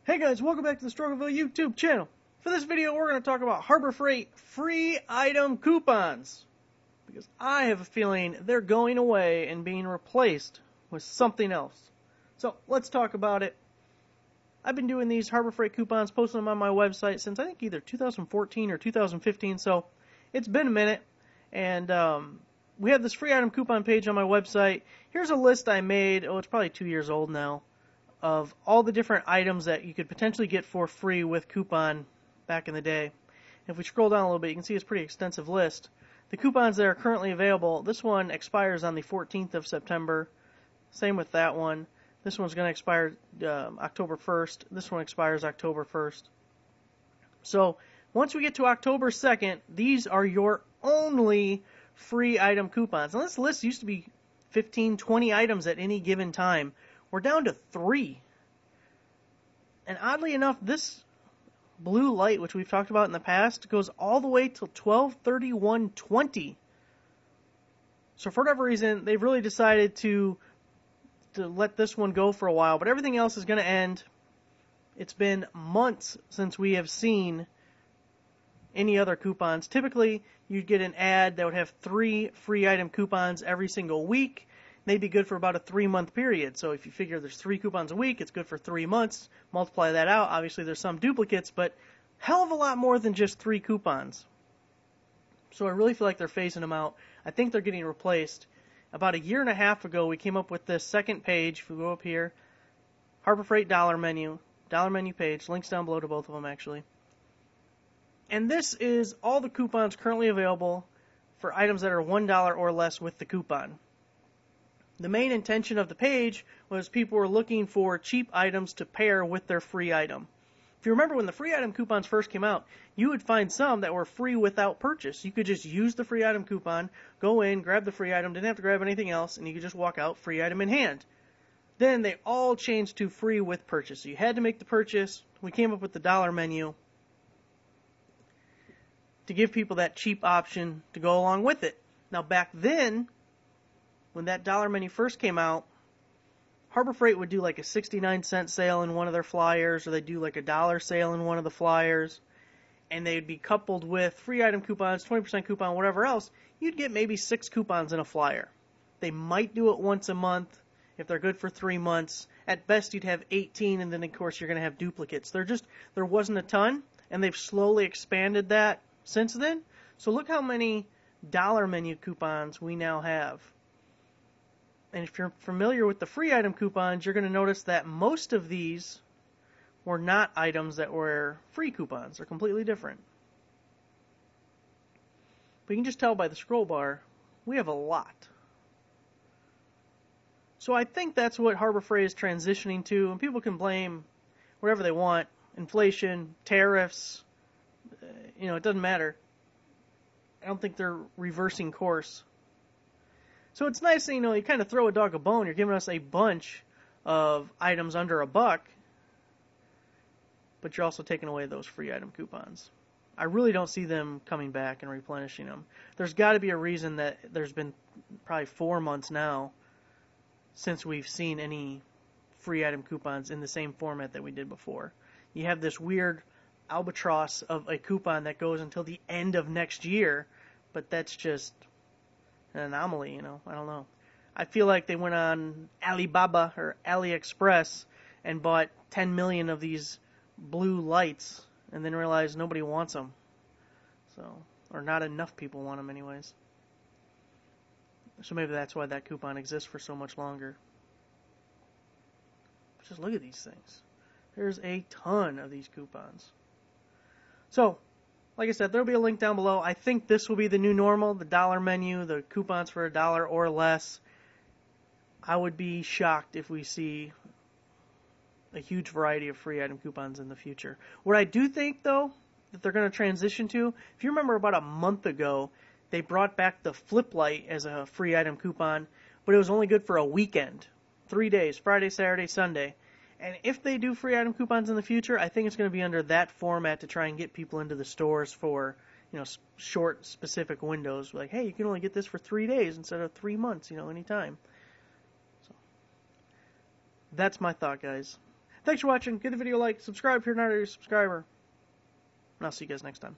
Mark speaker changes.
Speaker 1: Hey guys, welcome back to the Struggleville YouTube channel. For this video, we're going to talk about Harbor Freight free item coupons. Because I have a feeling they're going away and being replaced with something else. So, let's talk about it. I've been doing these Harbor Freight coupons, posting them on my website since I think either 2014 or 2015, so it's been a minute. And we have this free item coupon page on my website. Here's a list I made, it's probably 2 years old now, of all the different items that you could potentially get for free with coupon back in the day. If we scroll down a little bit, you can see it's a pretty extensive list. The coupons that are currently available, this one expires on the 14th of September. Same with that one. This one's going to expire October 1st. This one expires October 1st. So once we get to October 2nd, these are your only free item coupons. Now this list used to be 15, 20 items at any given time. We're down to 3. And oddly enough, this blue light, which we've talked about in the past, goes all the way till 12/31/20. So for whatever reason, they've really decided to let this one go for a while, but everything else is going to end. It's been months since we have seen any other coupons. Typically, you'd get an ad that would have 3 free item coupons every single week. They'd be good for about a 3-month period. So if you figure there's 3 coupons a week, it's good for 3 months. Multiply that out. Obviously, there's some duplicates, but hell of a lot more than just 3 coupons. So I really feel like they're phasing them out. I think they're getting replaced. About a year and a half ago, we came up with this second page. If we go up here, Harbor Freight dollar menu page. Links down below to both of them, actually. And this is all the coupons currently available for items that are $1 or less with the coupon. The main intention of the page was people were looking for cheap items to pair with their free item. If you remember when the free item coupons first came out, you would find some that were free without purchase. You could just use the free item coupon, go in, grab the free item, didn't have to grab anything else, and you could just walk out free item in hand. Then they all changed to free with purchase. So you had to make the purchase. We came up with the dollar menu to give people that cheap option to go along with it. Now back then, when that dollar menu first came out, Harbor Freight would do like a 69-cent sale in one of their flyers, or they'd do like a $1 sale in one of the flyers, and they'd be coupled with free item coupons, 20% coupon, whatever else. You'd get maybe 6 coupons in a flyer. They might do it once a month if they're good for 3 months. At best, you'd have 18, and then, of course, you're going to have duplicates. There wasn't a ton, and they've slowly expanded that since then. So look how many dollar menu coupons we now have. And if you're familiar with the free item coupons, you're going to notice that most of these were not items that were free coupons. They're completely different. But you can just tell by the scroll bar, we have a lot. So I think that's what Harbor Freight is transitioning to, and people can blame whatever they want. Inflation, tariffs, it doesn't matter. I don't think they're reversing course. So it's nice that, you kind of throw a dog a bone. You're giving us a bunch of items under $1, but you're also taking away those free item coupons. I really don't see them coming back and replenishing them. There's got to be a reason that there's been probably 4 months now since we've seen any free item coupons in the same format that we did before. You have this weird albatross of a coupon that goes until the end of next year, but that's just an anomaly, I don't know. I feel like they went on Alibaba or AliExpress and bought 10 million of these blue lights and then realized nobody wants them. Or not enough people want them anyways. So maybe that's why that coupon exists for so much longer. Just look at these things. There's a ton of these coupons. So, like I said, there'll be a link down below. I think this will be the new normal, the dollar menu, the coupons for $1 or less. I would be shocked if we see a huge variety of free item coupons in the future. What I do think, though, that they're going to transition to, if you remember about a month ago, they brought back the flip light as a free item coupon, but it was only good for a weekend. 3 days, Friday, Saturday, Sunday. And if they do free item coupons in the future, I think it's going to be under that format to try and get people into the stores for, short, specific windows. Like, hey, you can only get this for 3 days instead of 3 months, anytime. So, that's my thought, guys. Thanks for watching. Give the video a like. Subscribe if you're not already a subscriber. And I'll see you guys next time.